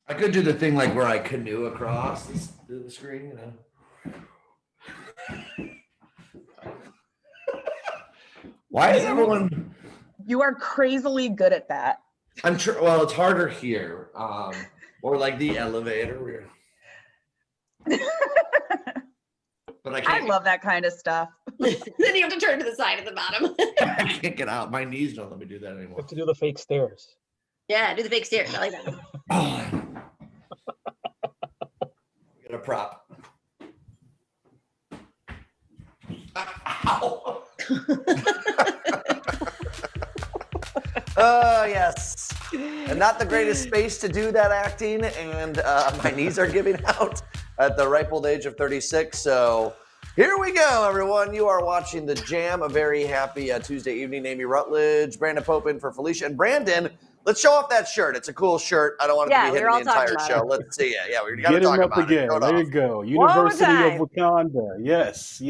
I could do the thing like where I canoe across the screen, you know. Why is everyone? You are crazily good at that. I'm sure. Well, it's harder here, or like the elevator. But I can't. I love that kind of stuff. Then you have to turn to the side at the bottom. I can't get out. My knees don't let me do that You anymore. have to do the fake stairs. Yeah, do the fake stairs. I like that. Oh. Get a prop. Ow. Yes. And not the greatest space to do that acting, and my knees are giving out at the ripe old age of 36. So here we go, everyone. You are watching The Jam. A very happy Tuesday evening. Amy Rutledge, Brandon Popin for Felicia. And Brandon, let's show off that shirt. It's a cool shirt. I don't want it to be hidden the entire show. Let's see it. Yeah, we got to talk about it. There you go. University of Wakanda. Yes.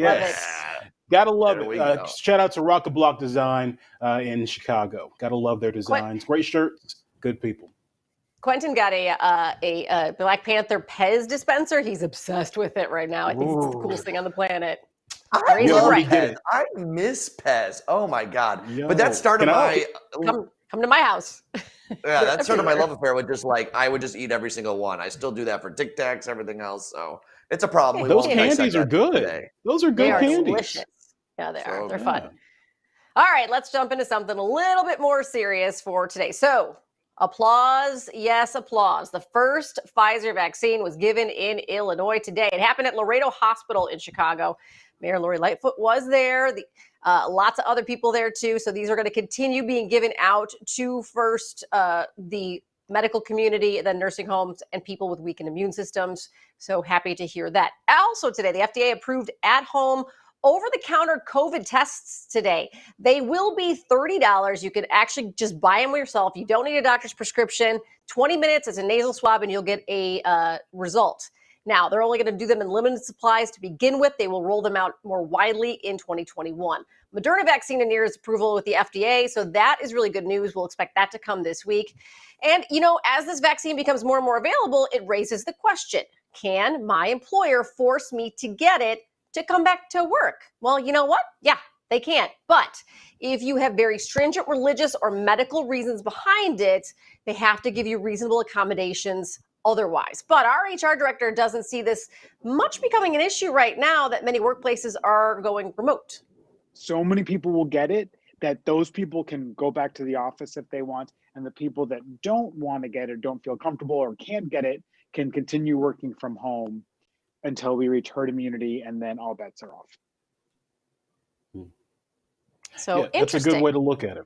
Gotta love it. Shout out to Rock the Block Design in Chicago. Gotta love their designs. Great shirts. Good people. Quentin got a Black Panther Pez dispenser. He's obsessed with it right now. I think it's the coolest thing on the planet. I miss Pez. Oh my God. But that started my come to my house. Yeah, that started my love affair with just like I would just eat every single one. I still do that for Tic Tacs, everything else. So it's a problem. Those candies are good. Today. Those are good candies. Delicious. Yeah, they are. They're fun. All right, let's jump into something a little bit more serious for today. So, applause. Yes, applause. The first Pfizer vaccine was given in Illinois today. It happened at Laredo Hospital in Chicago. Mayor Lori Lightfoot was there. Lots of other people there, too. So these are going to continue being given out to first the medical community, then nursing homes, and people with weakened immune systems. So happy to hear that. Also today, the FDA approved at-home over-the-counter COVID tests today. They will be $30. You can actually just buy them yourself. You don't need a doctor's prescription. 20 minutes, it's a nasal swab, and you'll get a result. Now, they're only going to do them in limited supplies to begin with. They will roll them out more widely in 2021. Moderna vaccine nears approval with the FDA, so that is really good news. We'll expect that to come this week. And, as this vaccine becomes more and more available, it raises the question, can my employer force me to get it to come back to work? Well, you know what? Yeah, they can. But if you have very stringent religious or medical reasons behind it, they have to give you reasonable accommodations otherwise. But our HR director doesn't see this much becoming an issue right now that many workplaces are going remote. So many people will get it that those people can go back to the office if they want. And the people that don't want to get it, don't feel comfortable or can't get it, can continue working from home until we reach herd immunity, and then all bets are off. So that's a good way to look at it.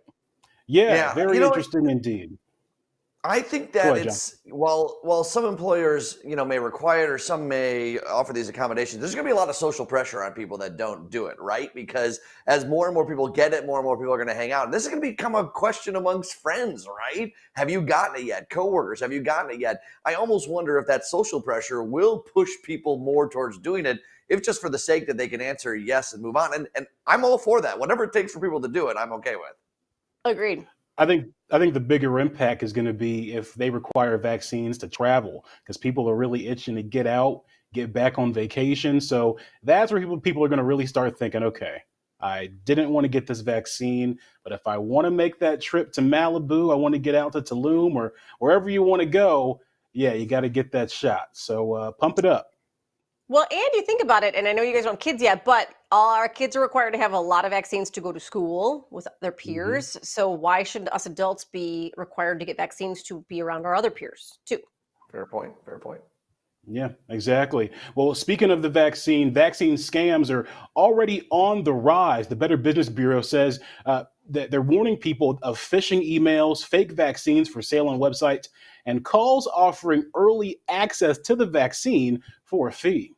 Yeah, very interesting indeed. I think that it's while some employers, may require it or some may offer these accommodations, there's going to be a lot of social pressure on people that don't do it, right? Because as more and more people get it, more and more people are going to hang out. And this is going to become a question amongst friends, right? Have you gotten it yet? Coworkers, have you gotten it yet? I almost wonder if that social pressure will push people more towards doing it, if just for the sake that they can answer yes and move on. And I'm all for that. Whatever it takes for people to do it, I'm okay with. Agreed. I think the bigger impact is going to be if they require vaccines to travel, because people are really itching to get out, get back on vacation. So that's where people are going to really start thinking, okay, I didn't want to get this vaccine, but if I want to make that trip to Malibu, I want to get out to Tulum or wherever you want to go, yeah, you got to get that shot. So pump it up. Well, and you think about it, and I know you guys don't have kids yet, but all our kids are required to have a lot of vaccines to go to school with their peers. Mm-hmm. So why should us adults be required to get vaccines to be around our other peers too? Fair point. Yeah, exactly. Well, speaking of the vaccine scams are already on the rise. The Better Business Bureau says that they're warning people of phishing emails, fake vaccines for sale on websites, and calls offering early access to the vaccine for a fee.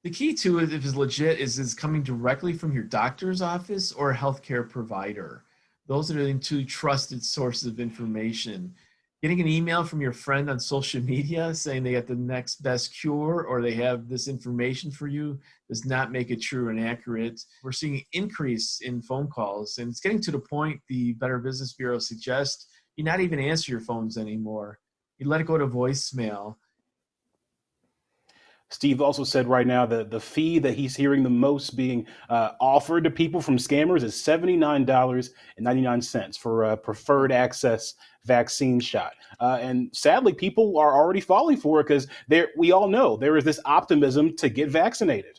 The key to it, if it's legit, is coming directly from your doctor's office or a healthcare provider. Those are the two trusted sources of information. Getting an email from your friend on social media saying they got the next best cure or they have this information for you does not make it true and accurate. We're seeing an increase in phone calls, and it's getting to the point the Better Business Bureau suggests you not even answer your phones anymore. He let it go to voicemail. Steve also said right now that the fee that he's hearing the most being offered to people from scammers is $79.99 for a preferred access vaccine shot. And sadly, people are already falling for it because we all know there is this optimism to get vaccinated.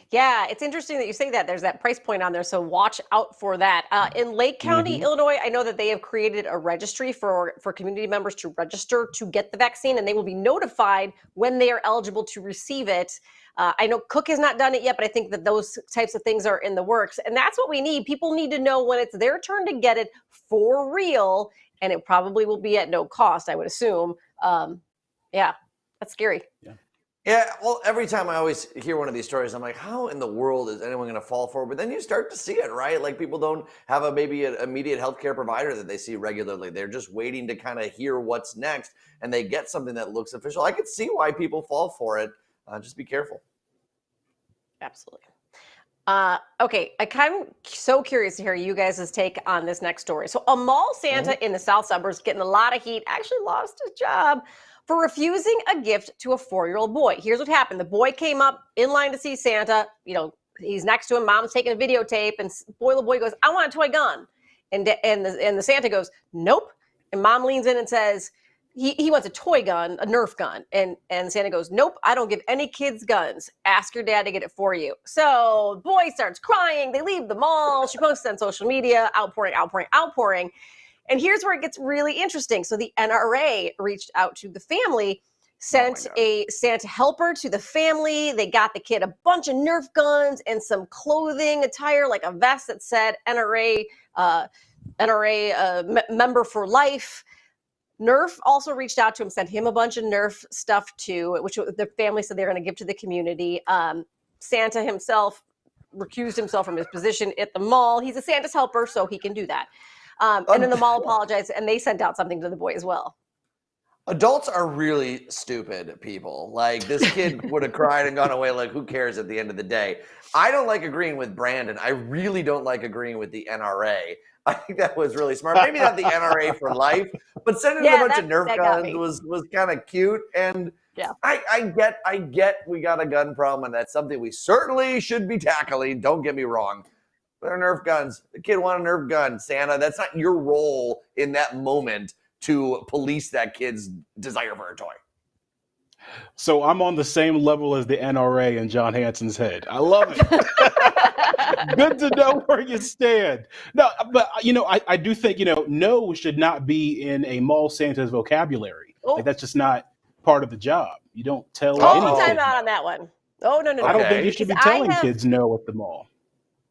Yeah, it's interesting that you say that. There's that price point on there, so watch out for that. In Lake County, Illinois, I know that they have created a registry for community members to register to get the vaccine, and they will be notified when they are eligible to receive it. I know Cook has not done it yet, but I think that those types of things are in the works, and that's what we need. People need to know when it's their turn to get it for real, and it probably will be at no cost, I would assume. Yeah, that's scary. Yeah, well, every time I always hear one of these stories, I'm like, how in the world is anyone going to fall for it? But then you start to see it, right? Like people don't have maybe an immediate healthcare provider that they see regularly. They're just waiting to kind of hear what's next, and they get something that looks official. I could see why people fall for it. Just be careful. Absolutely. Okay, I'm so curious to hear you guys' take on this next story. So a mall Santa in the South suburbs getting a lot of heat, actually lost his job for refusing a gift to a 4-year-old boy. Here's what happened. The boy came up in line to see Santa. You know, he's next to him. Mom's taking a videotape, and the boy goes, "I want a toy gun." And the Santa goes, "Nope." And Mom leans in and says, he wants a toy gun, a Nerf gun. And Santa goes, "Nope, I don't give any kids guns. Ask your dad to get it for you." So the boy starts crying. They leave the mall. She posts on social media, outpouring. And here's where it gets really interesting. So the NRA reached out to the family, sent a Santa helper to the family. They got the kid a bunch of Nerf guns and some clothing attire, like a vest that said NRA member for life. Nerf also reached out to him, sent him a bunch of Nerf stuff too, which the family said they're going to give to the community. Santa himself recused himself from his position at the mall. He's a Santa's helper, so he can do that. And then the mall apologized, and they sent out something to the boy as well. Adults are really stupid people. Like, this kid would have cried and gone away. Like, who cares at the end of the day? I don't like agreeing with Brandon. I really don't like agreeing with the NRA. I think that was really smart. Maybe not the NRA for life, but sending a bunch of Nerf guns was kind of cute. And I get we got a gun problem, and that's something we certainly should be tackling. Don't get me wrong. But they're Nerf guns. The kid wanted a Nerf gun, Santa. That's not your role in that moment to police that kid's desire for a toy. So I'm on the same level as the NRA in John Hanson's head. I love it. Good to know where you stand. No, but I do think no should not be in a mall Santa's vocabulary. Like, that's just not part of the job. You don't tell. Time out on that one. Oh no. I don't think you should be telling kids no at the mall.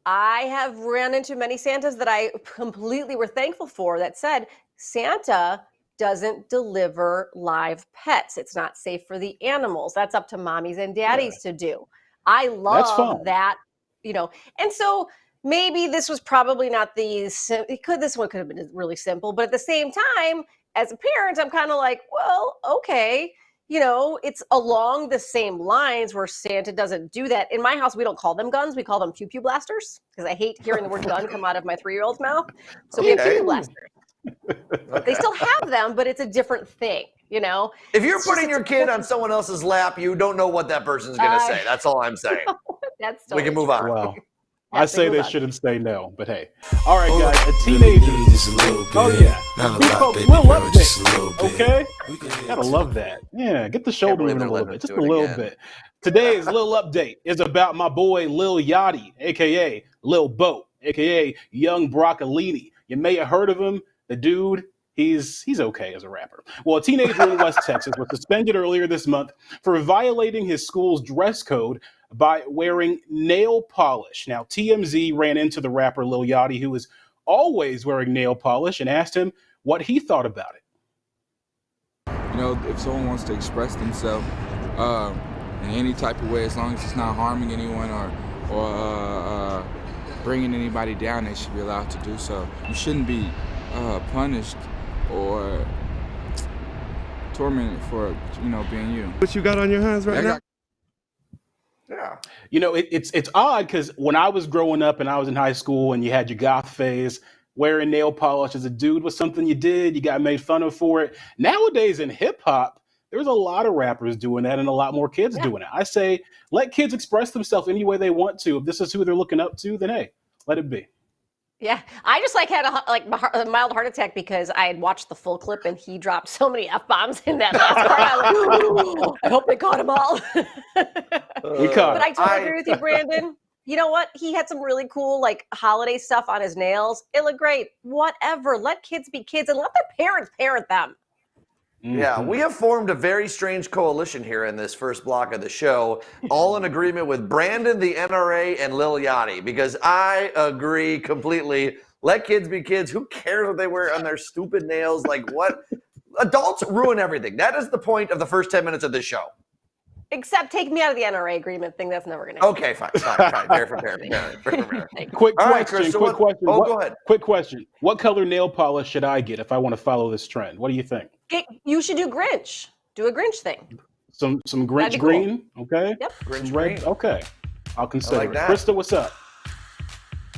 I have run into many Santas that I completely were thankful for that said Santa doesn't deliver live pets. It's not safe for the animals. That's up to mommies and daddies to do. I love that, and so maybe this was probably not this one could have been really simple, but at the same time, as a parent, I'm kind of like, well, okay. It's along the same lines where Santa doesn't do that. In my house, we don't call them guns. We call them pew-pew blasters because I hate hearing the word gun come out of my 3-year-old's mouth. So we have pew-pew blasters. They still have them, but it's a different thing, If you're putting your kid on someone else's lap, you don't know what that person's going to say. That's all I'm saying. That's we can move on. Well, I say they shouldn't say no, but hey. All right, guys, a teenager. Oh, yeah. Little update, okay? Gotta love that. Yeah, get the shoulder moving a little bit, just a little bit. Today's little update is about my boy Lil Yachty, a.k.a. Lil Boat, a.k.a. Young Broccolini. You may have heard of him. The dude, he's okay as a rapper. Well, a teenager in West Texas was suspended earlier this month for violating his school's dress code by wearing nail polish. Now, TMZ ran into the rapper Lil Yachty, who is always wearing nail polish, and asked him what he thought about it. If someone wants to express themselves in any type of way, as long as it's not harming anyone or bringing anybody down, they should be allowed to do so. You shouldn't be punished or tormented for, being you. What you got on your hands right now? Yeah. It's odd because when I was growing up and I was in high school and you had your goth phase, wearing nail polish as a dude was something you did. You got made fun of for it. Nowadays in hip hop, there's a lot of rappers doing that and a lot more kids doing it. I say, let kids express themselves any way they want to. If this is who they're looking up to, then hey, let it be. Yeah, I just had a mild heart attack because I had watched the full clip and he dropped so many F-bombs in that last part. I hope they caught them all. We caught But I totally agree with you, Brandon. You know what? He had some really cool holiday stuff on his nails. It looked great. Whatever. Let kids be kids and let their parents parent them. Yeah, we have formed a very strange coalition here in this first block of the show, all in agreement with Brandon, the NRA, and Lil Yachty, because I agree completely. Let kids be kids. Who cares what they wear on their stupid nails? Like, what? Adults ruin everything. That is the point of the first 10 minutes of this show. Except take me out of the NRA agreement thing. That's never going to happen. Okay, fine. Fair. Quick All right, question. Chris, so Quick question. go ahead. Quick question. What color nail polish should I get if I want to follow this trend? What do you think? You should do Grinch. Do a Grinch thing. Some Grinch cool. green. Okay. Yep. Grinch red. green. Okay. I'll consider like it. that. Krista, what's up?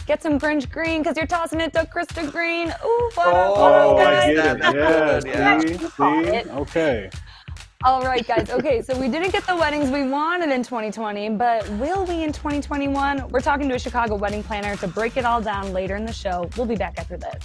Get some Grinch green because you're tossing it to Krista Green. Ooh, what Oh, up, I guys? get it. Yeah. Yeah. See? Okay. All right, guys. Okay, so we didn't get the weddings we wanted in 2020, but will we in 2021? We're talking to a Chicago wedding planner to break it all down later in the show. We'll be back after this.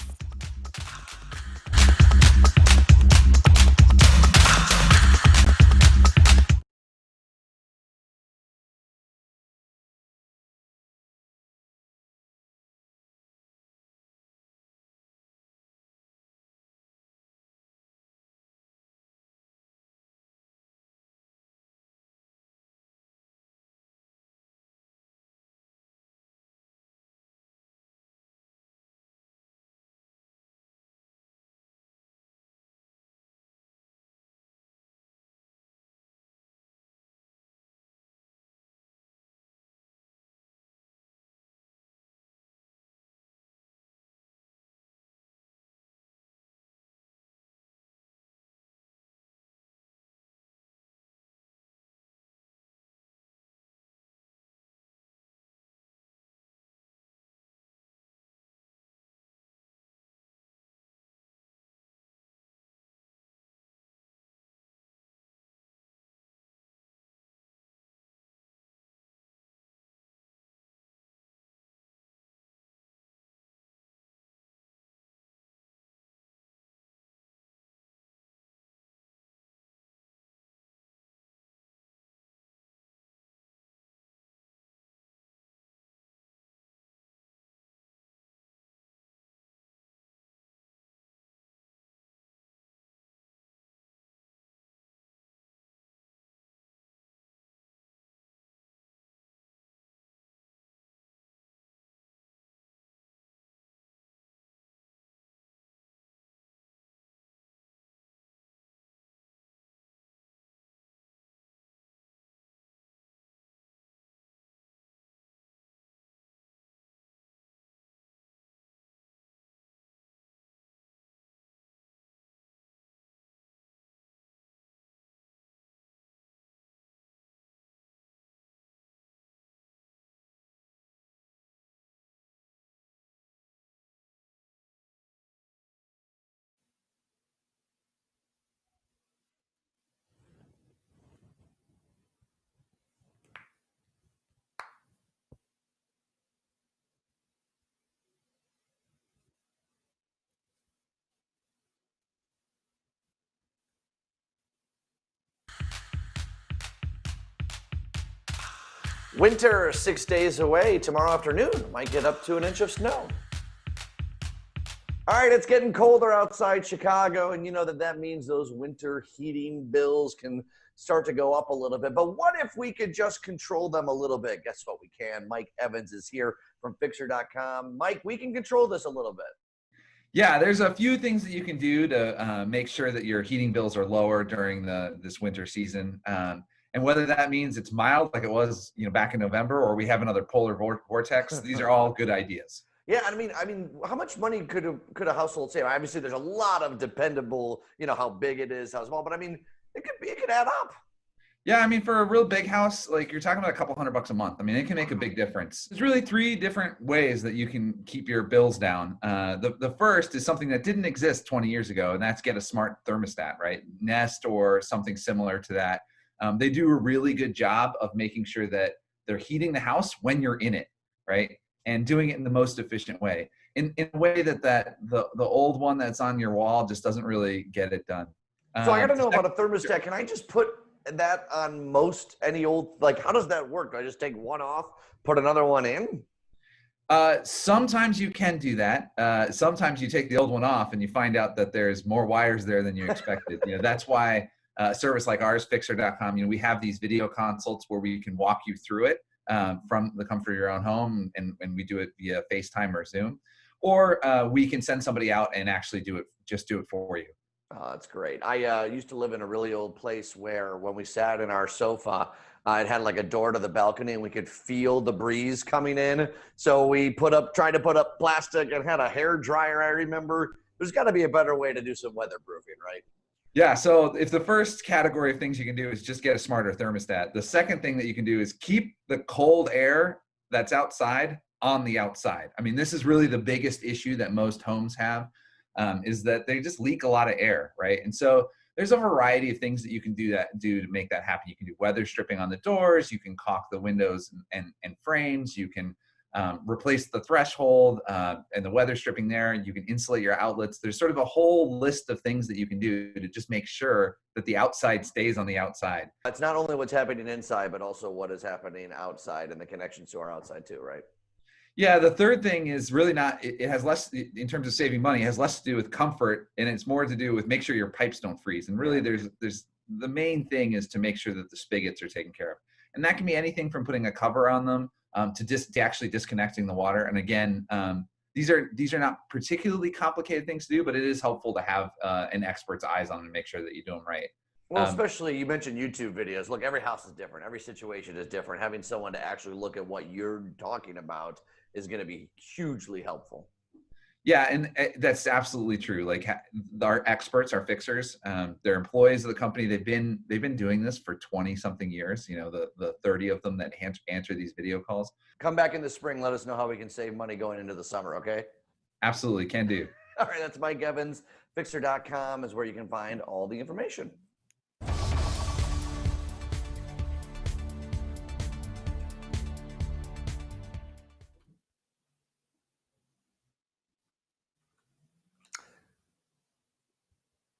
Winter 6 days away. Tomorrow afternoon might get up to an inch of snow. All right, it's getting colder outside Chicago, and you know that means those winter heating bills can start to go up a little bit. But what if we could just control them a little bit? Guess what we can? Mike Evans is here from Fixer.com. Mike, we can control this a little bit. Yeah, there's a few things that you can do to make sure that your heating bills are lower during this winter season. And whether that means it's mild like it was, back in November, or we have another polar vortex, these are all good ideas. Yeah, I mean, how much money could a household save? Obviously, there's a lot of dependable, how big it is, how small, but I mean, it could add up. Yeah, I mean, for a real big house, like you're talking about a couple $100 a month. I mean, it can make a big difference. There's really 3 different ways that you can keep your bills down. The first is something that didn't exist 20 years ago, and that's get a smart thermostat, right? Nest or something similar to that. They do a really good job of making sure that they're heating the house when you're in it, right? And doing it in the most efficient way. In a way that the old one that's on your wall just doesn't really get it done. So I got to know about a thermostat. Can I just put that on most any old, like, how does that work? Do I just take one off, put another one in? Sometimes you can do that. Sometimes you take the old one off and you find out that there's more wires there than you expected. That's why a service like ours, fixer.com, we have these video consults where we can walk you through it from the comfort of your own home, and we do it via FaceTime or Zoom, or we can send somebody out and actually do it for you. Oh, that's great. I used to live in a really old place where when we sat in our sofa, it had like a door to the balcony and we could feel the breeze coming in. So we tried to put up plastic and had a hair dryer. I remember there's got to be a better way to do some weatherproofing, right? Yeah. So if the first category of things you can do is just get a smarter thermostat, the second thing that you can do is keep the cold air that's outside on the outside. I mean, this is really the biggest issue that most homes have. Is that they just leak a lot of air, right? And so there's a variety of things that you can do to make that happen. You can do weather stripping on the doors, you can caulk the windows and frames, you can replace the threshold and the weather stripping there, you can insulate your outlets. There's sort of a whole list of things that you can do to just make sure that the outside stays on the outside. It's not only what's happening inside, but also what is happening outside and the connections to our outside too, right? Yeah, the third thing is really not, it has less, in terms of saving money, it has less to do with comfort, and it's more to do with make sure your pipes don't freeze. And really there's the main thing is to make sure that the spigots are taken care of. And that can be anything from putting a cover on them to actually disconnecting the water. And again, these are not particularly complicated things to do, but it is helpful to have an expert's eyes on them and make sure that you do them right. Well, especially you mentioned YouTube videos. Look, every house is different. Every situation is different. Having someone to actually look at what you're talking about is going to be hugely helpful. Yeah, and that's absolutely true. Like our experts, our fixers, they're employees of the company. They've been doing this for 20 something years. The 30 of them that answer these video calls. Come back in the spring. Let us know how we can save money going into the summer. Okay. Absolutely, can do. All right, that's Mike Evans. Fixer.com is where you can find all the information.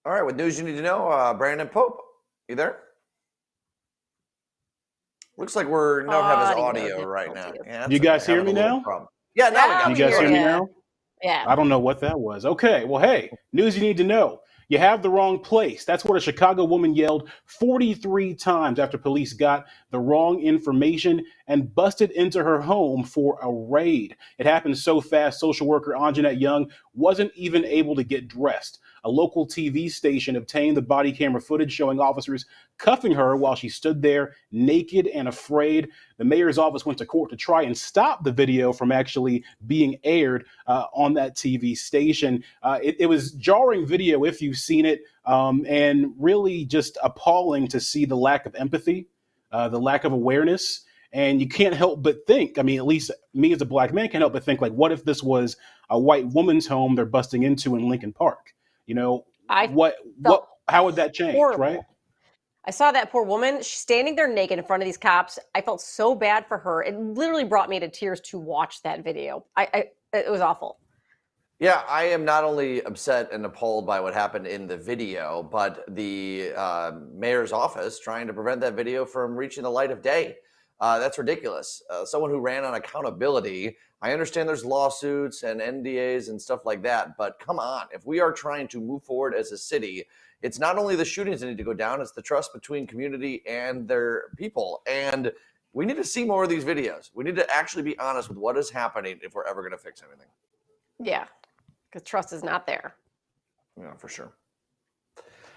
All right, with news you need to know, Brandon Pope, you there? Looks like we're don't have his audio right now. Yeah, you guys hear me now? Yeah, now we got you guys hear me now? Yeah. I don't know what that was. Okay, well, hey, news you need to know. You have the wrong place. That's what a Chicago woman yelled 43 times after police got the wrong information and busted into her home for a raid. It happened so fast, social worker Anjanette Young wasn't even able to get dressed. A local TV station obtained the body camera footage showing officers cuffing her while she stood there naked and afraid. The mayor's office went to court to try and stop the video from actually being aired on that TV station. It was jarring video if you've seen it, and really just appalling to see the lack of empathy, the lack of awareness. And you can't help but think, I mean, at least me as a black man can't help but think, like, what if this was a white woman's home they're busting into in Lincoln Park? How would that change, horrible. Right? I saw that poor woman. She's standing there naked in front of these cops. I felt so bad for her. It literally brought me to tears to watch that video. It was awful. Yeah, I am not only upset and appalled by what happened in the video, but the mayor's office trying to prevent that video from reaching the light of day. That's ridiculous. Someone who ran on accountability. I understand there's lawsuits and NDAs and stuff like that, but come on. If we are trying to move forward as a city, it's not only the shootings that need to go down, it's the trust between community and their people. And we need to see more of these videos. We need to actually be honest with what is happening if we're ever going to fix anything. Yeah, because trust is not there. Yeah, for sure.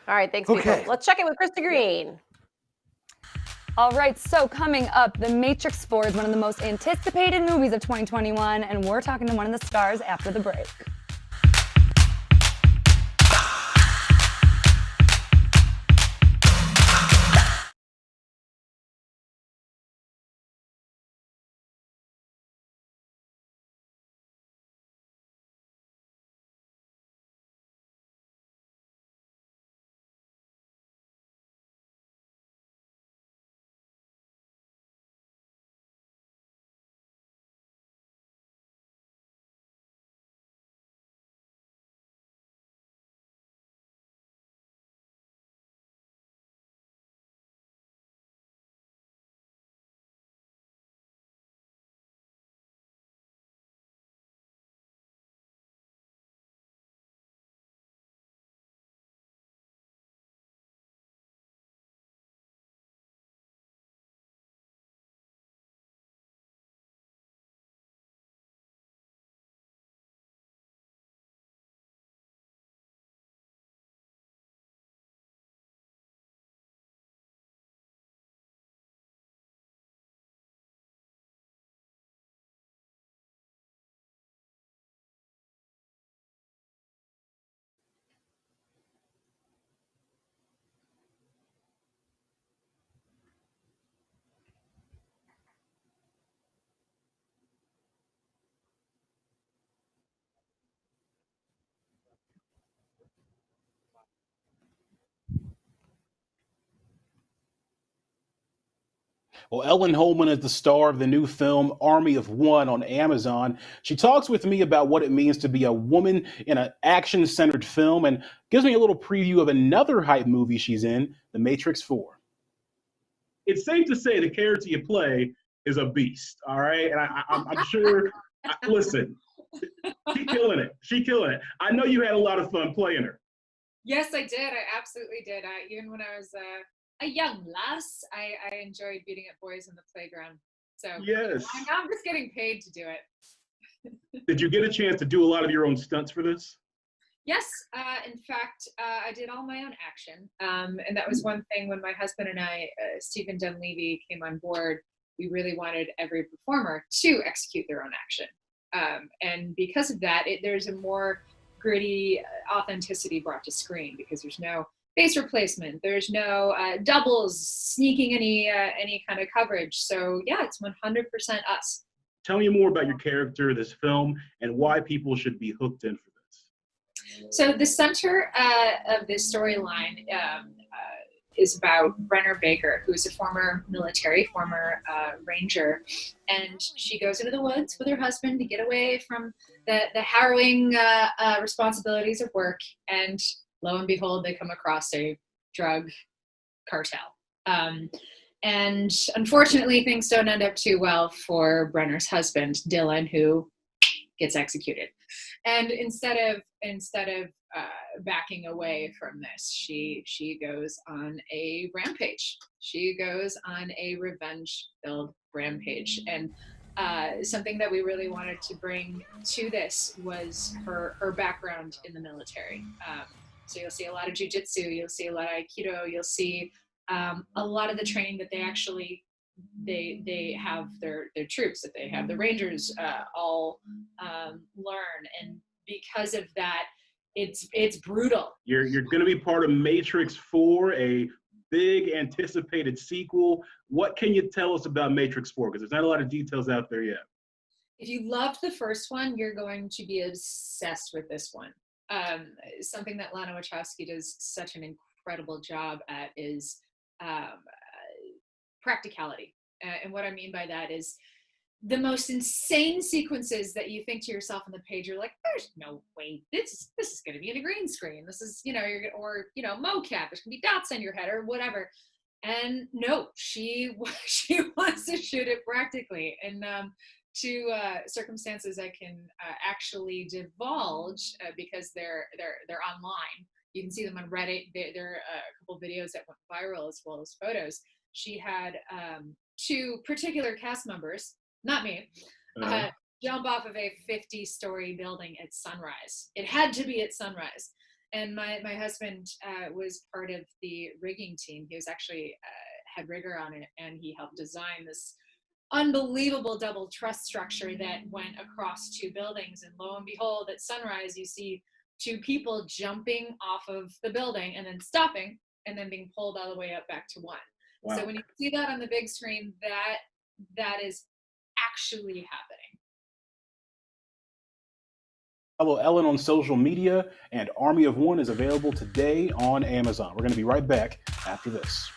All right, thanks, people. Let's check in with Krista Green. All right, so coming up, The Matrix 4 is one of the most anticipated movies of 2021, and we're talking to one of the stars after the break. Well, Ellen Holman is the star of the new film Army of One on Amazon. She talks with me about what it means to be a woman in an action-centered film and gives me a little preview of another hype movie she's in, The Matrix 4. It's safe to say the character you play is a beast, all right? And I'm sure, listen, she's killing it. She's killing it. I know you had a lot of fun playing her. Yes, I did. I absolutely did. Even when I was a young lass, I enjoyed beating up boys in the playground. So yes, now I'm just getting paid to do it. Did you get a chance to do a lot of your own stunts for this? Yes, in fact, I did all my own action. And that was one thing when my husband and I, Stephen Dunleavy, came on board. We really wanted every performer to execute their own action. And because of that, there's a more gritty authenticity brought to screen because there's no face replacement, there's no doubles sneaking any kind of coverage. So yeah, it's 100% us. Tell me more about your character, this film, and why people should be hooked in for this. So the center of this storyline is about Brenner Baker, who is a former military, former ranger, and she goes into the woods with her husband to get away from the harrowing responsibilities of work, and lo and behold, they come across a drug cartel. And unfortunately, things don't end up too well for Brenner's husband, Dylan, who gets executed. And instead of backing away from this, she goes on a rampage. She goes on a revenge-filled rampage. And something that we really wanted to bring to this was her background in the military. So you'll see a lot of jujitsu, you'll see a lot of aikido, you'll see a lot of the training that they have their troops, that they have the Rangers all learn. And because of that, it's brutal. You're going to be part of Matrix 4, a big anticipated sequel. What can you tell us about Matrix 4? Because there's not a lot of details out there yet. If you loved the first one, you're going to be obsessed with this one. Something that Lana Wachowski does such an incredible job at is practicality. And what I mean by that is the most insane sequences that you think to yourself on the page, you're like, there's no way this is going to be in a green screen. This is, mocap. There's going to be dots on your head or whatever. And no, she wants to shoot it practically. And to circumstances I can actually divulge because they're online. You can see them on Reddit. There are a couple videos that went viral as well as photos. She had two particular cast members, not me, jump off of a 50-story building at sunrise. It had to be at sunrise. And my husband was part of the rigging team. He was actually head rigger on it, and he helped design this unbelievable double truss structure that went across two buildings. And lo and behold, at sunrise, you see two people jumping off of the building and then stopping and then being pulled all the way up back to one. Wow. So when you see that on the big screen, that is actually happening. Follow Ellen on social media, and Army of One is available today on Amazon. We're going to be right back after this.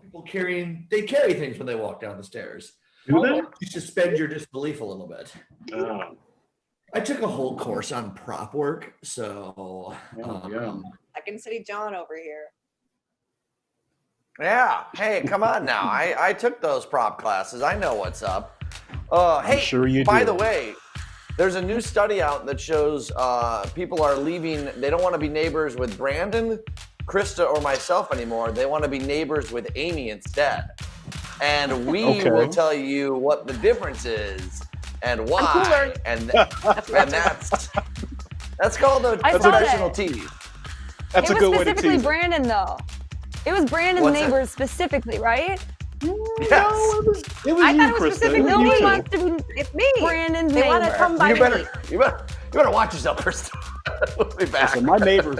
people they carry things when they walk down the stairs. Do they? You suspend your disbelief a little bit. Oh. I took a whole course on prop work, so Second City John over here. Yeah. Hey, come on now. I took those prop classes. I know what's up. Hey, sure you by do. the way, there's a new study out that shows people are leaving. They don't want to be neighbors with Brandon, Krista, or myself anymore. They want to be neighbors with Amy instead. And we will tell you what the difference is and why. And that's called a professional tease. That's a good way to tease. It was specifically Brandon, though. It was Brandon's neighbors specifically, right? Yes. No, it was I you, thought it was Krista. specifically No, me. it must have been It's me. Brandon's They want to neighbor. come by me. You better watch yourself, Krista. We'll be back. Listen, my neighbors.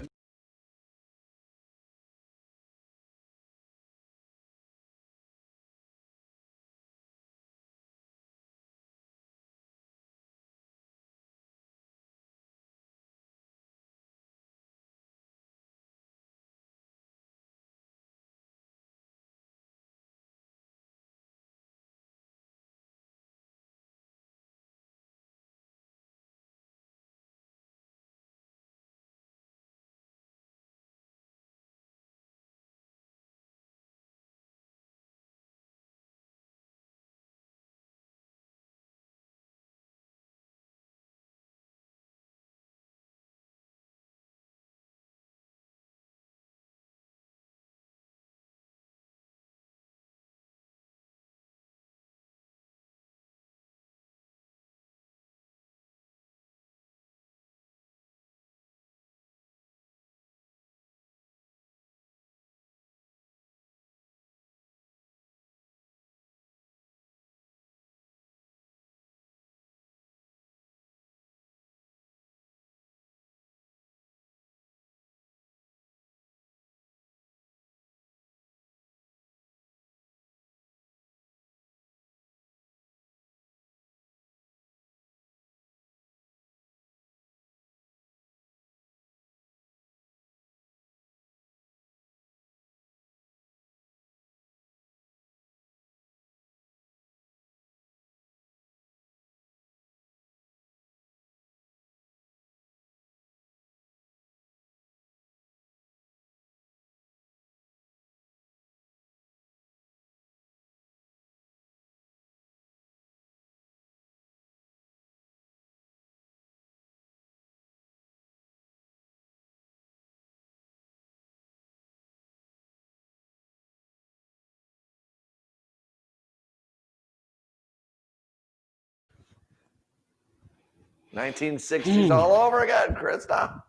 '60s all over again, Krista.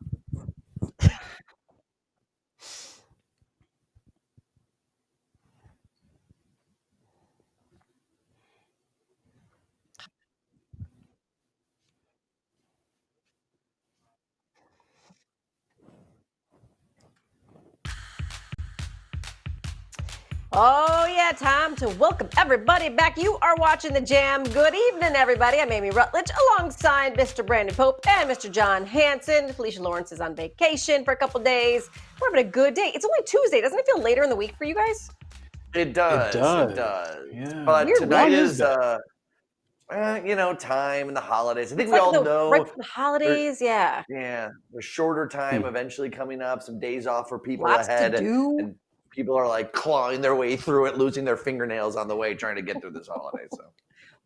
Oh, yeah, time to welcome everybody back. You are watching The Jam. Good evening, everybody. I'm Amy Rutledge alongside Mr. Brandon Pope and Mr. John Hanson. Felicia Lawrence is on vacation for a couple days. We're having a good day. It's only Tuesday. Doesn't it feel later in the week for you guys? It does. It does. Yeah. But tonight is, time and the holidays. I think we all know. Right for the holidays, yeah. Yeah. The shorter time eventually coming up, some days off for people Lots ahead. to do. And people are like clawing their way through it, losing their fingernails on the way, trying to get through this holiday. So.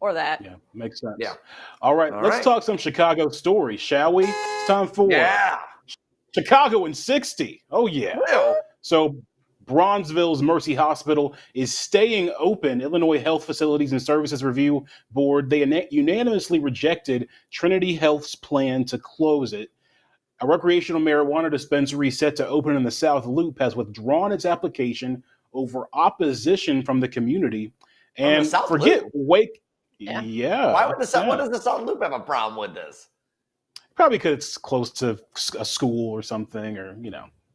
Or that. Yeah, makes sense. Yeah. All right, let's talk some Chicago stories, shall we? It's time for Chicago in 60. Oh, yeah. Well. So Bronzeville's Mercy Hospital is staying open. Illinois Health Facilities and Services Review Board, they unanimously rejected Trinity Health's plan to close it. A recreational marijuana dispensary set to open in the South Loop has withdrawn its application over opposition from the community. And forget Wake. Yeah. Why would what does the South Loop have a problem with this? Probably because it's close to a school or something, or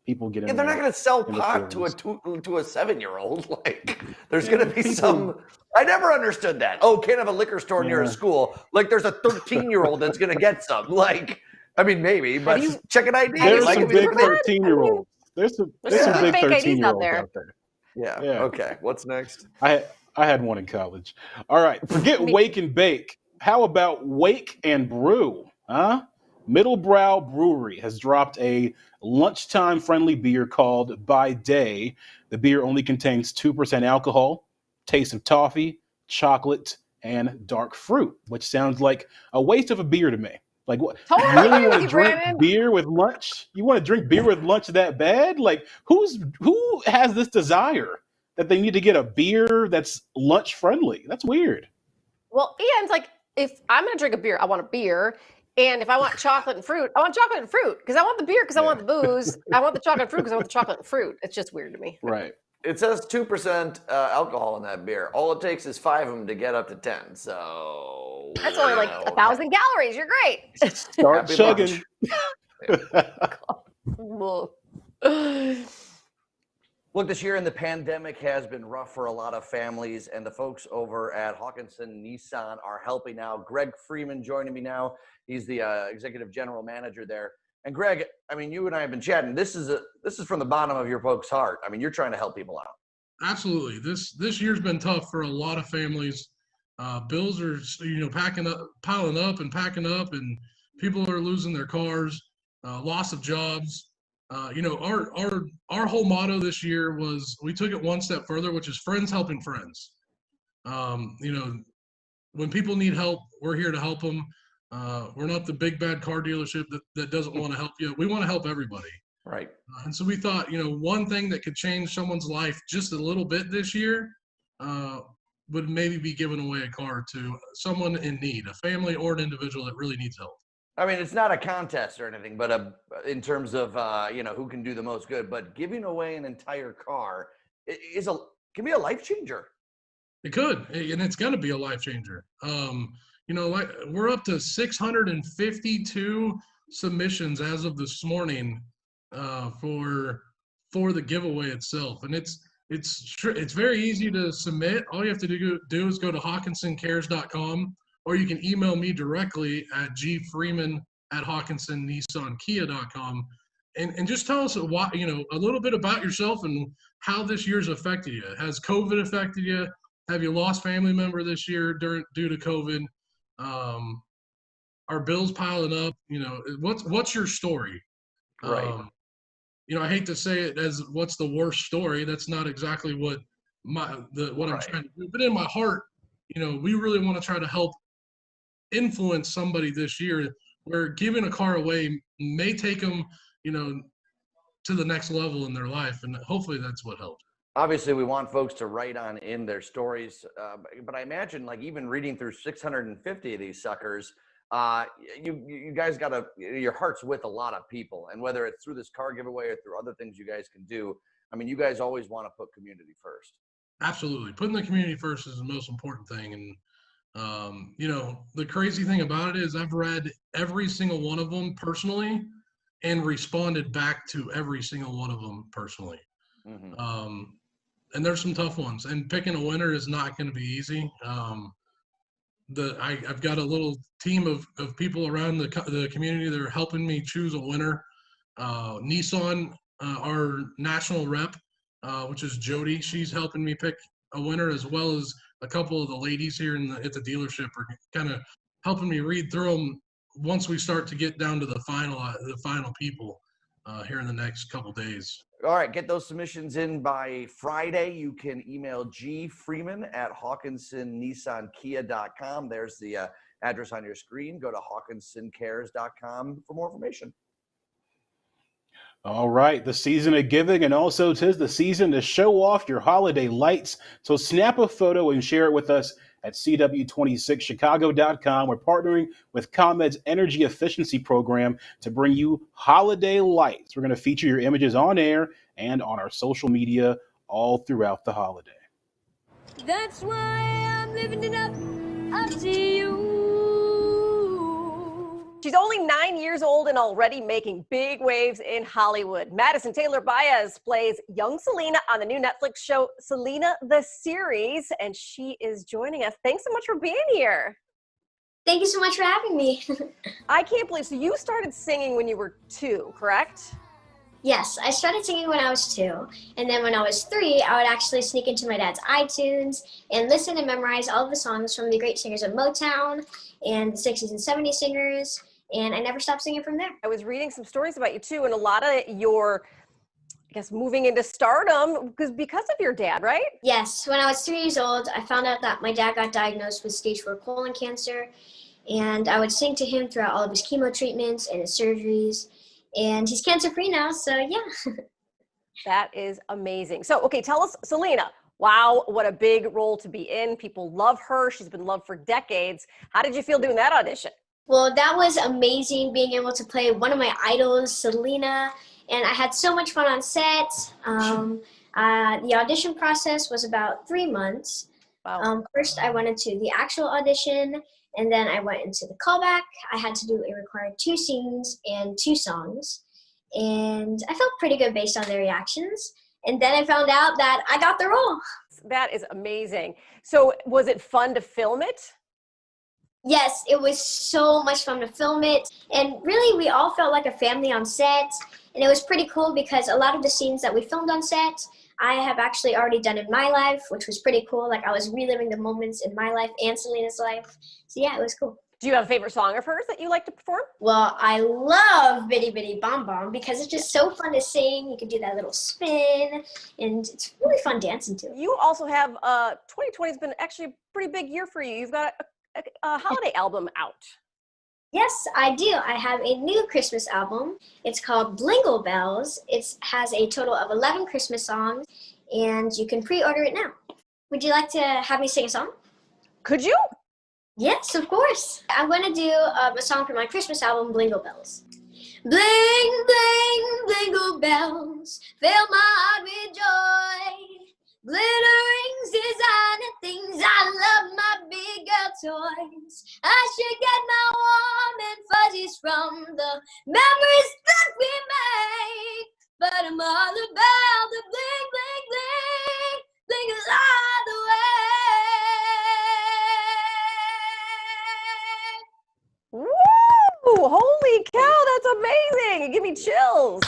people get in. They're not going to sell pot to a 7-year-old. Like, there's going to be some. I never understood that. Oh, can't have a liquor store near a school. Like, there's a 13-year-old that's going to get some. Like, I mean, maybe, but check an ID. There's some big 13-year-olds. There's some big 13-year-olds out there. Yeah. Yeah. Okay. What's next? I had one in college. All right. Forget wake and bake. How about wake and brew? Huh? Middlebrow Brewery has dropped a lunchtime friendly beer called By Day. The beer only contains 2% alcohol, taste of toffee, chocolate, and dark fruit, which sounds like a waste of a beer to me. Like, what? Totally You really agree with want to you, drink Brandon. beer with lunch? You want to drink beer with lunch that bad? Like, who has this desire that they need to get a beer that's lunch friendly? That's weird. Well, and it's like, if I'm going to drink a beer, I want a beer. And if I want chocolate and fruit, I want chocolate and fruit because I want the beer because I want the booze. I want the chocolate and fruit because I want the chocolate and fruit. It's just weird to me. Right. It says 2% alcohol in that beer. All it takes is 5 of them to get up to 10. So That's only like 1,000 calories. You're great. Start chugging. Look, this year in the pandemic has been rough for a lot of families, and the folks over at Hawkinson Nissan are helping out. Greg Freeman joining me now. He's the executive general manager there. And Greg, I mean, you and I have been chatting. This is from the bottom of your folks' heart. I mean, you're trying to help people out. Absolutely. This year's been tough for a lot of families. Bills are piling up and packing up, and people are losing their cars. Loss of jobs. Our whole motto this year was we took it one step further, which is friends helping friends. When people need help, we're here to help them. We're not the big bad car dealership that doesn't want to help you. We want to help everybody. Right. And so we thought, one thing that could change someone's life just a little bit this year would maybe be giving away a car to someone in need, a family or an individual that really needs help. I mean, it's not a contest or anything, but in terms of who can do the most good. But giving away an entire car can be a life changer. It could, and it's going to be a life changer. We're up to 652 submissions as of this morning for the giveaway itself, and it's very easy to submit. All you have to do is go to hawkinsoncares.com, or you can email me directly at gfreeman@hawkinsonnissankia.com, and just tell us a little bit about yourself and how this year's affected you. Has COVID affected you? Have you lost family member this year due to COVID? Are bills piling up? What's your story? Right. I hate to say it as what's the worst story. That's not exactly what I'm trying to do. But in my heart, we really want to try to help influence somebody this year where giving a car away may take them, to the next level in their life. And hopefully that's what helps. Obviously, we want folks to write on in their stories, but I imagine, like, even reading through 650 of these suckers, you guys your heart's with a lot of people, and whether it's through this car giveaway or through other things you guys can do, I mean, you guys always want to put community first. Absolutely, putting the community first is the most important thing, and the crazy thing about it is I've read every single one of them personally and responded back to every single one of them personally. Mm-hmm. And there's some tough ones, and picking a winner is not going to be easy. I've got a little team of people around the community that are helping me choose a winner. Nissan, our national rep, which is Jody, she's helping me pick a winner, as well as a couple of the ladies here at the dealership are kind of helping me read through them once we start to get down to the final people here in the next couple days. All right, get those submissions in by Friday. You can email gfreeman@hawkinsonnissankia.com. There's the address on your screen. Go to hawkinsoncares.com for more information. All right, the season of giving, and also 'tis the season to show off your holiday lights. So snap a photo and share it with us at CW26Chicago.com. We're partnering with ComEd's Energy Efficiency Program to bring you holiday lights. We're going to feature your images on air and on our social media all throughout the holiday. That's why I'm living it up to you. She's only 9 years old and already making big waves in Hollywood. Madison Taylor Baez plays young Selena on the new Netflix show, Selena the Series, and she is joining us. Thanks so much for being here. Thank you so much for having me. I can't believe, so you started singing when you were 2, correct? Yes, I started singing when I was 2, and then when I was 3, I would actually sneak into my dad's iTunes and listen and memorize all of the songs from the great singers of Motown and the 60s and 70s singers, and I never stopped singing from there. I was reading some stories about you too, and a lot of your, I guess, moving into stardom because of your dad, right? Yes, when I was 3 years old, I found out that my dad got diagnosed with stage 4 colon cancer, and I would sing to him throughout all of his chemo treatments and his surgeries. And he's cancer-free now, so yeah. That is amazing. So, okay, tell us, Selena, wow, what a big role to be in. People love her. She's been loved for decades. How did you feel doing that audition? Well, that was amazing being able to play one of my idols, Selena, and I had so much fun on set. The audition process was about 3 months. Wow. First, I went into the actual audition, and then I went into the callback. I had to do a required 2 scenes and 2 songs. And I felt pretty good based on their reactions. And then I found out that I got the role. That is amazing. So was it fun to film it? Yes, it was so much fun to film it. And really, we all felt like a family on set. And it was pretty cool because a lot of the scenes that we filmed on set, I have actually already done in my life, which was pretty cool. Like I was reliving the moments in my life and Selena's life. So yeah, it was cool. Do you have a favorite song of hers that you like to perform? Well, I love Bitty Bitty Bom Bom because it's just so fun to sing. You can do that little spin, and it's really fun dancing to it. You also have, 2020 has been actually a pretty big year for you. You've got a holiday album out. Yes, I do. I have a new Christmas album. It's called Blingle Bells. It has a total of 11 Christmas songs, and you can pre-order it now. Would you like to have me sing a song? Could you? Yes, of course. I'm going to do a song from my Christmas album, Blingle Bells. Bling, bling, blingle bells, fill my heart with joy. Glittering designer things, I love my big girl toys. I should get my warm and fuzzies from the memories that we make. But I'm all about the bling, bling, bling, blingles all the way. Woo! Holy cow, that's amazing. You give me chills.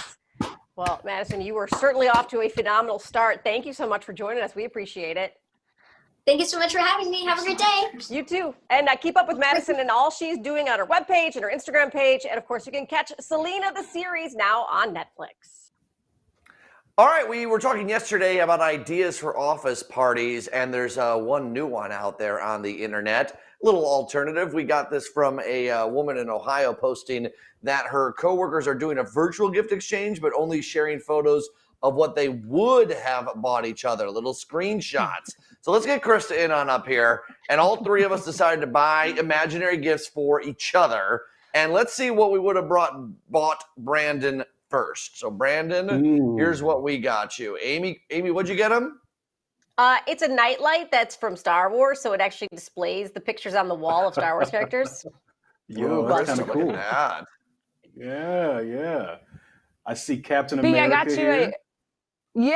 Well, Madison, you were certainly off to a phenomenal start. Thank you so much for joining us. We appreciate it. Thank you so much for having me. Have a great day. You too. And keep up with Madison and all she's doing on her webpage and her Instagram page. And of course, you can catch Selena the series now on Netflix. All right, we were talking yesterday about ideas for office parties, and there's one new one out there on the internet. Little alternative. We got this from a woman in Ohio posting that her coworkers are doing a virtual gift exchange, but only sharing photos of what they would have bought each other, little screenshots. So let's get Krista in on up here. And all 3 of us decided to buy imaginary gifts for each other. And let's see what we would have bought Brandon first. So Brandon, here's what we got you. Amy, what'd you get him? It's a nightlight that's from Star Wars, so it actually displays the pictures on the wall of Star Wars characters. Yo, that's kind of Look at cool. that. Yeah. I see Captain B, America I got you here.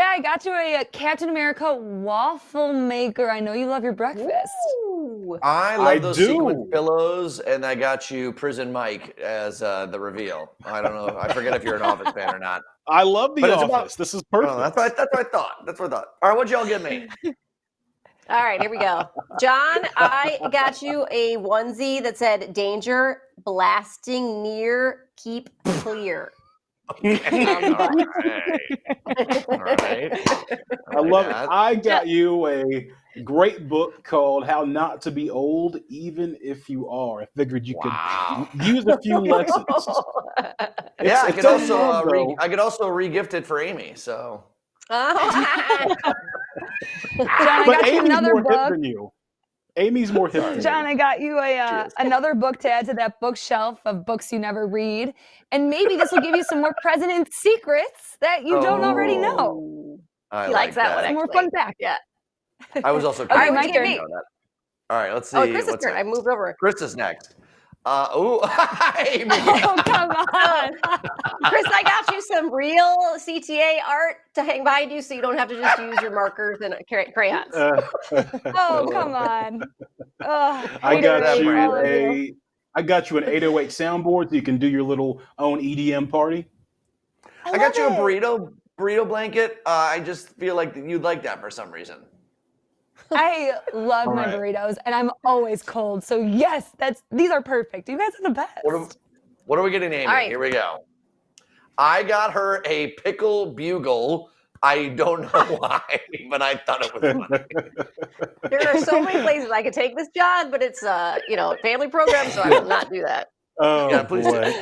I got you a Captain America waffle maker. I know you love your breakfast. Ooh. I love those sequin pillows, and I got you Prison Mike as the reveal. I don't know. I forget if you're an Office fan or not. I love The But it's Office. This is perfect. Oh, that's what I thought. All right, what'd y'all get me? All right, here we go. John, I got you a onesie that said danger, blasting near, keep clear. All right. I love it. I got you a great book called How Not to Be Old, Even If You Are. I figured you could use a few lessons. Yeah, I could tough also love, though. I could also re-gift it for Amy. So. John, I But got you Amy's another more hip book. than you. Amy's more hip than John, you. I got you another book to add to that bookshelf of books you never read. And maybe this will give you some more president secrets that you don't already know. I He likes that one, Some more actually. fun facts. Yeah. I was also All right, curious my to turn. know that. All right, let's see. Oh, Krista's what's turn. I next. moved over. Krista's next. Amy. Oh, come on. Chris, I got you some real CTA art to hang behind you so you don't have to just use your markers and crayons. Oh, come on. Oh, I got haterade, all of you an 808 soundboard so you can do your little own EDM party. I got you a burrito blanket. I just feel like you'd like that for some reason. I love my burritos, and I'm always cold. So yes, these are perfect. You guys are the best. What are we getting, Amy? Here we go. I got her a pickle bugle. I don't know why, but I thought it was funny. There are so many places I could take this, John, but it's family program, so I will not do that. Oh, Yeah, please boy.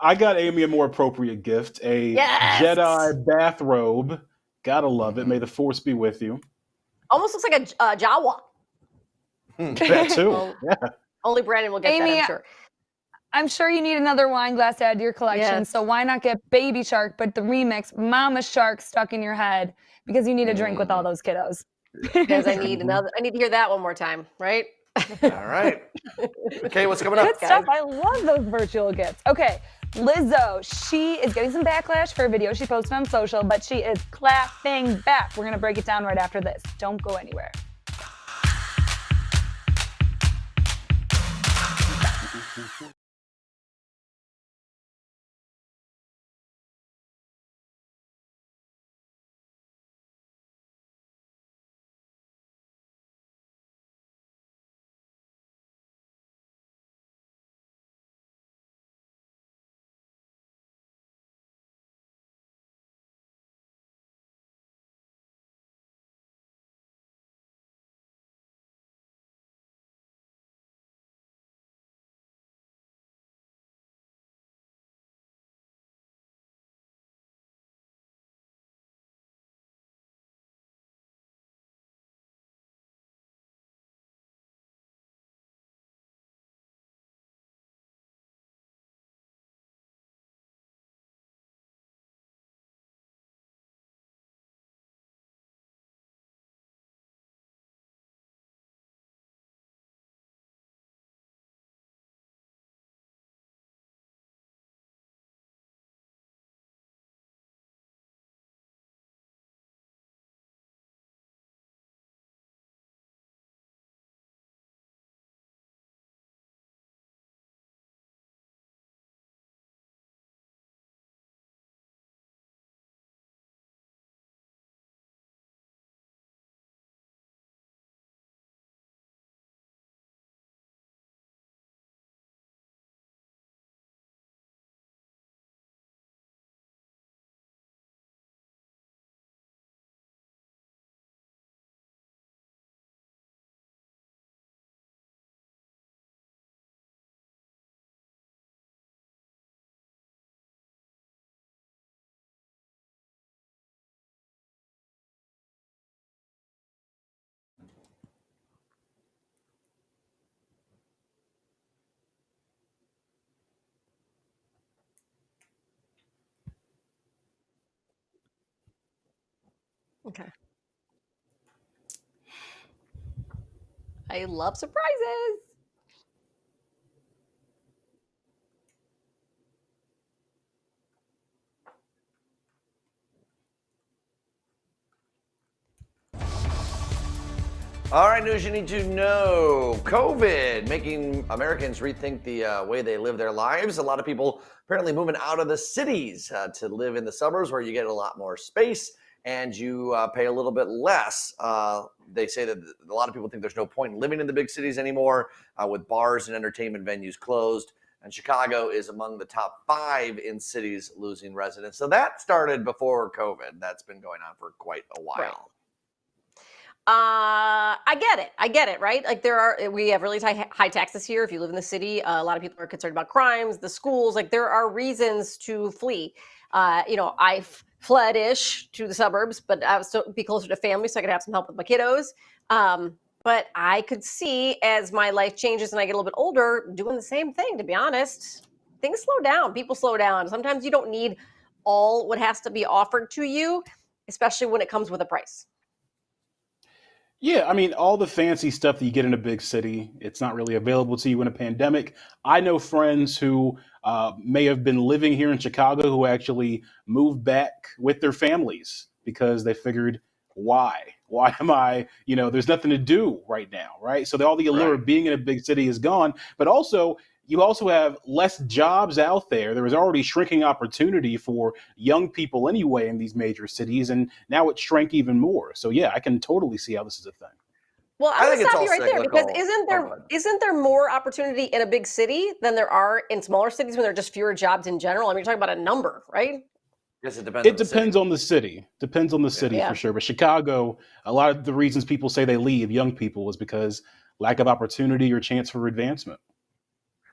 I got Amy a more appropriate gift, a Jedi bathrobe. Gotta love it. May the Force be with you. Almost looks like a Jawa. That too. Yeah. Only Brandon will get Amy, that, I'm sure. I'm sure you need another wine glass to add to your collection. Yes. So why not get Baby Shark, but the remix, Mama Shark, stuck in your head because you need a drink with all those kiddos. Because I need to hear that one more time, right? All right. Okay, what's coming up? Good stuff. I love those virtual gifts. Okay, Lizzo, she is getting some backlash for a video she posted on social, but she is clapping back. We're going to break it down right after this. Don't go anywhere. Okay. I love surprises. All right, news you need to know. COVID making Americans rethink the way they live their lives. A lot of people apparently moving out of the cities to live in the suburbs where you get a lot more space and you pay a little bit less. They say that a lot of people think there's no point in living in the big cities anymore with bars and entertainment venues closed. And Chicago is among the top 5 in cities losing residents. So that started before COVID. That's been going on for quite a while. Right. I get it, right? Like we have really high taxes here. If you live in the city, a lot of people are concerned about crimes, the schools, like there are reasons to flee. I've fled-ish to the suburbs, but I would still be closer to family so I could have some help with my kiddos. But I could see as my life changes and I get a little bit older, doing the same thing, to be honest. Things slow down, people slow down. Sometimes you don't need all what has to be offered to you, especially when it comes with a price. Yeah, I mean, all the fancy stuff that you get in a big city, it's not really available to you in a pandemic. I know friends who may have been living here in Chicago who actually moved back with their families because they figured, why? Why am I, there's nothing to do right now, right? So all the allure of being in a big city is gone. But also, you also have less jobs out there. There was already shrinking opportunity for young people anyway in these major cities, and now it shrank even more. So yeah, I can totally see how this is a thing. Well, I'm think gonna it's stop all you right there because cyclical. isn't there more opportunity in a big city than there are in smaller cities when there are just fewer jobs in general? I mean, you're talking about a number, right? Yes, it depends. It depends on the city. Depends on the city Yeah. for sure. But Chicago, a lot of the reasons people say they leave, young people, is because lack of opportunity or chance for advancement.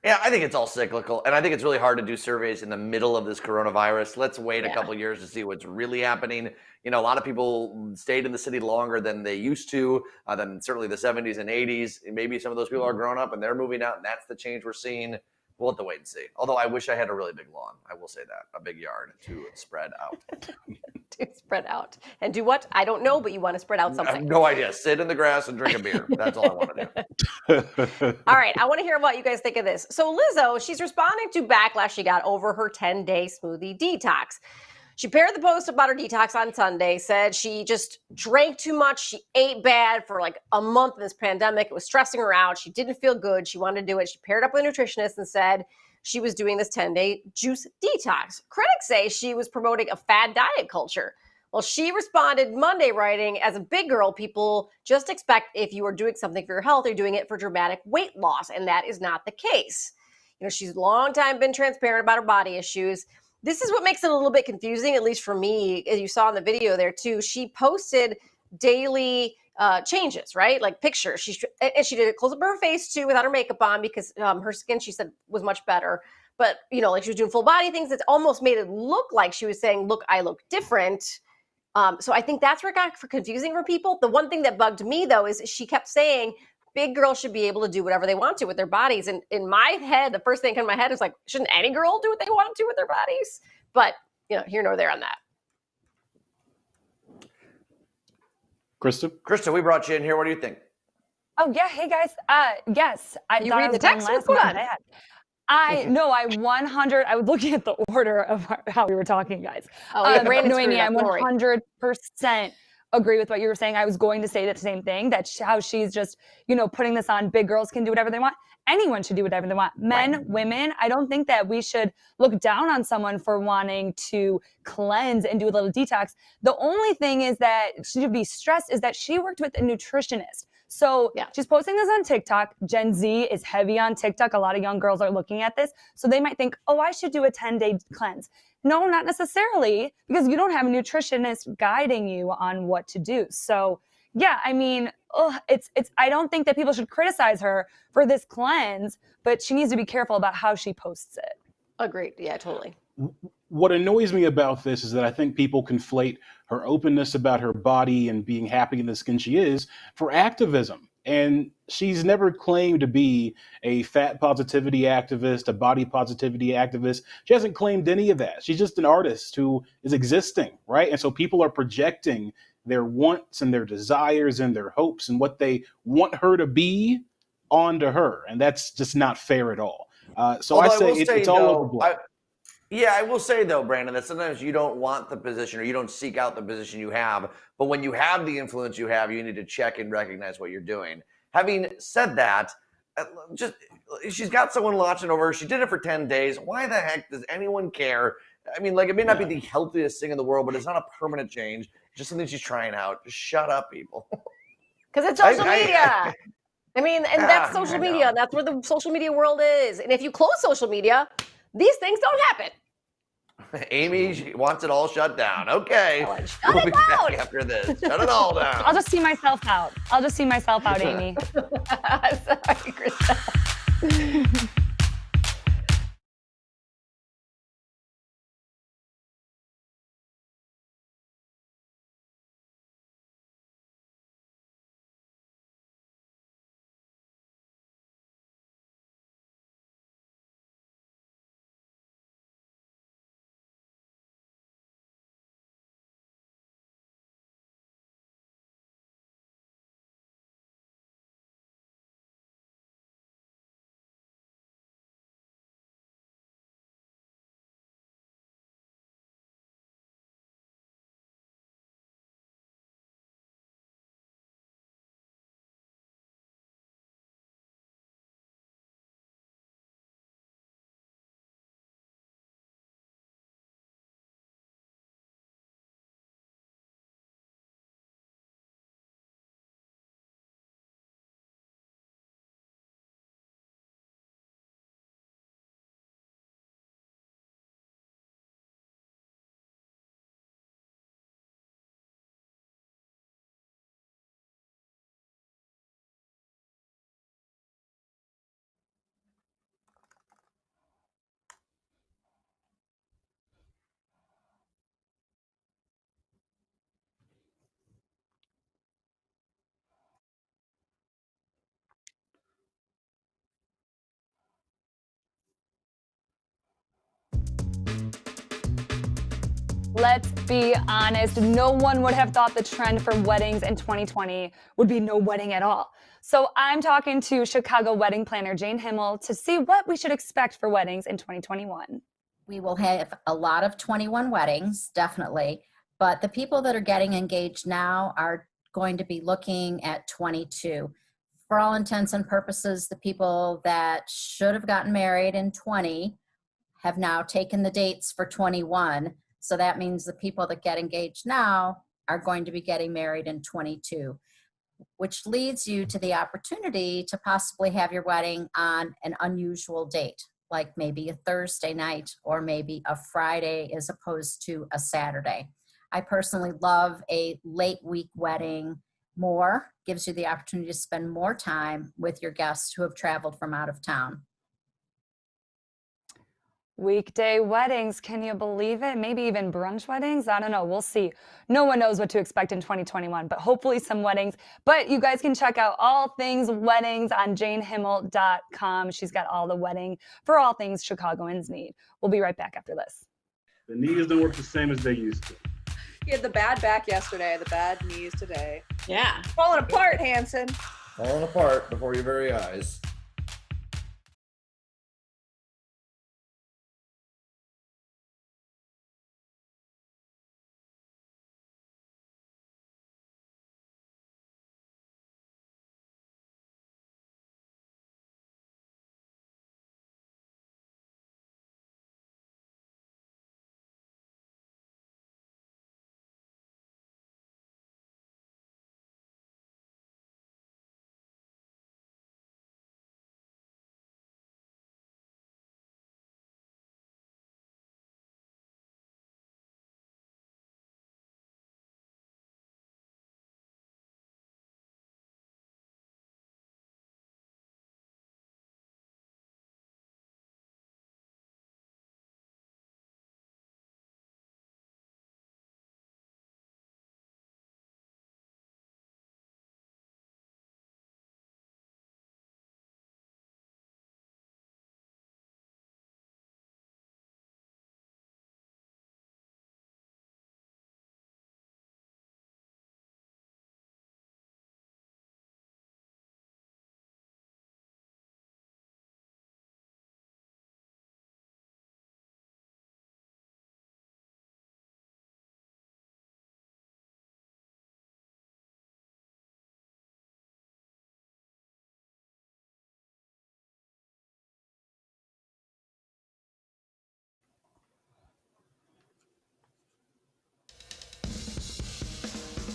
Yeah, I think it's all cyclical, and I think it's really hard to do surveys in the middle of this coronavirus. Let's wait a couple years to see what's really happening. You know, a lot of people stayed in the city longer than they used to, than certainly the 70s and 80s. Maybe some of those people are grown up and they're moving out, and that's the change we're seeing. We'll have to wait and see. Although I wish I had a really big lawn. I will say that. A big yard to spread out. To spread out. And do what? I don't know, but you want to spread out I something. have no idea. Sit in the grass and drink a beer. That's all I want to do. All right, I want to hear what you guys think of this. So Lizzo, she's responding to backlash she got over her 10-day smoothie detox. She paired the post about her detox on Sunday, said she just drank too much. She ate bad for like a month in this pandemic. It was stressing her out. She didn't feel good. She wanted to do it. She paired up with a nutritionist and said she was doing this 10-day juice detox. Critics say she was promoting a fad diet culture. Well, she responded Monday writing, as a big girl, people just expect if you are doing something for your health, you're doing it for dramatic weight loss, and that is not the case. You know, she's a long time been transparent about her body issues. This is what makes it a little bit confusing, at least for me, as you saw in the video there too. She posted daily changes, right? Like pictures. And she did it close up her face too without her makeup on because her skin, she said, was much better. But, you know, like she was doing full body things. It's almost made it look like she was saying, look, I look different. So I think that's where it got confusing for people. The one thing that bugged me, though, is she kept saying big girls should be able to do whatever they want to with their bodies. And in my head, the first thing in my head is like, shouldn't any girl do what they want to with their bodies? But, you know, here nor there on that. Krista, we brought you in here. What do you think? Oh, yeah. Hey, guys. Yes. I You thought read I the was text? going What's last, going my on? bad. I was looking at the order of how we were talking, guys. Oh, your brain is no, screwed Amy, I up. Don't worry. 100% agree with what you were saying. I was going to say the same thing, that how she's just, you know, putting this on big girls can do whatever they want. Anyone should do whatever they want. Men, women, I don't think that we should look down on someone for wanting to cleanse and do a little detox. The only thing is that she should be stressed is that she worked with a nutritionist. So she's posting this on TikTok. Gen Z is heavy on TikTok. A lot of young girls are looking at this. So they might think, oh, I should do a 10-day cleanse. No, not necessarily, because you don't have a nutritionist guiding you on what to do. So yeah, I mean, I don't think that people should criticize her for this cleanse, but she needs to be careful about how she posts it. Agreed. Yeah, totally. What annoys me about this is that I think people conflate her openness about her body and being happy in the skin she is for activism. And she's never claimed to be a fat positivity activist, a body positivity activist. She hasn't claimed any of that. She's just an artist who is existing, right? And so people are projecting their wants and their desires and their hopes and what they want her to be onto her. And that's just not fair at all. So I say it's all overblown. Yeah, I will say though, Brandon, that sometimes you don't want the position or you don't seek out the position you have. But when you have the influence you have, you need to check and recognize what you're doing. Having said that, she's got someone watching over her. She did it for 10 days. Why the heck does anyone care? I mean, like, it may not be the healthiest thing in the world, but it's not a permanent change. Just something she's trying out. Just shut up, people. Because it's social media. I mean, and that's social media. That's where the social media world is. And if you close social media, these things don't happen. Amy wants it all shut down. Okay. We'll be back after this. Shut it all down. I'll just see myself out, Amy. Sorry, Krista. let's be honest. No one would have thought the trend for weddings in 2020 would be no wedding at all. So I'm talking to Chicago wedding planner Jane Himmel to see what we should expect for weddings in 2021. We will have a lot of 21 weddings, definitely. But the people that are getting engaged now are going to be looking at 22. For all intents and purposes, the people that should have gotten married in 20 have now taken the dates for 21. So that means the people that get engaged now are going to be getting married in 22, which leads you to the opportunity to possibly have your wedding on an unusual date, like maybe a Thursday night or maybe a Friday as opposed to a Saturday. I personally love a late week wedding more, gives you the opportunity to spend more time with your guests who have traveled from out of town. Weekday weddings, can you believe it? Maybe even brunch weddings? I don't know, we'll see. No one knows what to expect in 2021, but hopefully some weddings. But you guys can check out all things weddings on janehimmel.com. She's got all the wedding for all things Chicagoans need. We'll be right back after this. The knees don't work the same as they used to. You had the bad back yesterday, the bad knees today. Yeah. Falling apart, Hanson. Falling apart before your very eyes.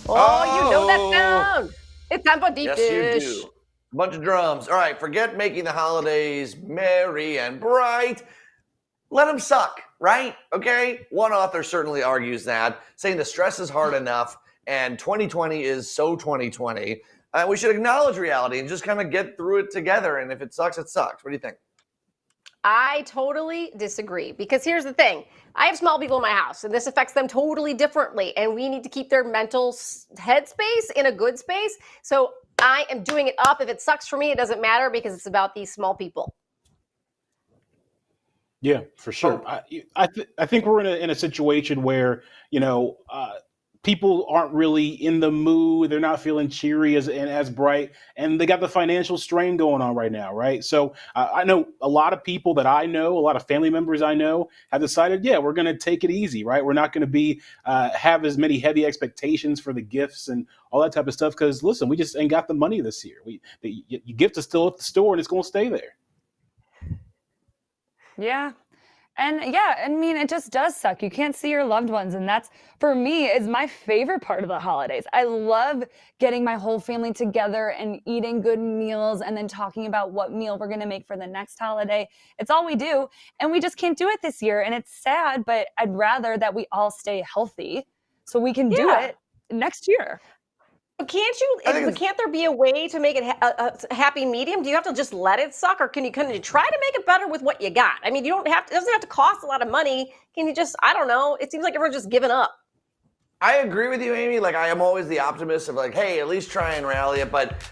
Oh, you know that sound. It's time for deep Yes, dish. you do. A bunch of drums. All right, forget making the holidays merry and bright. Let them suck, right? Okay? One author certainly argues that, saying the stress is hard enough and 2020 is so 2020. We should acknowledge reality and just kind of get through it together. And if it sucks, it sucks. What do you think? I totally disagree, because here's the thing. I have small people in my house, and this affects them totally differently, and we need to keep their mental headspace in a good space. So I am doing it up. If it sucks for me, it doesn't matter, because it's about these small people. Yeah, for sure. I think we're in a situation where, people aren't really in the mood. They're not feeling cheery as bright, and they got the financial strain going on right now, right? So I know a lot of people that I know, a lot of family members I know, have decided, yeah, we're going to take it easy, right? We're not going to be have as many heavy expectations for the gifts and all that type of stuff, because listen, we just ain't got the money this year. Your gift is still at the store, and it's going to stay there. Yeah. And yeah, I mean, it just does suck. You can't see your loved ones. And that's, for me, is my favorite part of the holidays. I love getting my whole family together and eating good meals and then talking about what meal we're going to make for the next holiday. It's all we do. And we just can't do it this year. And it's sad, but I'd rather that we all stay healthy so we can do it next year. But can't there be a way to make it a happy medium? Do you have to just let it suck, or can you try to make it better with what you got? I mean, it doesn't have to cost a lot of money. Can you just, I don't know. It seems like everyone's just giving up. I agree with you, Amy. Like, I am always the optimist of like, hey, at least try and rally it. But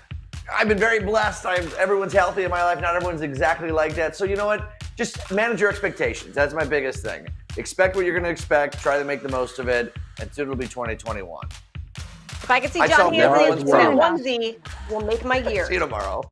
I've been very blessed. Everyone's healthy in my life. Not everyone's exactly like that. So you know what? Just manage your expectations. That's my biggest thing. expect what you're going to expect. Try to make the most of it, and soon it'll be 2021. If I could see I John saw Hansley in everyone's that world. onesie, will make my year. See you tomorrow.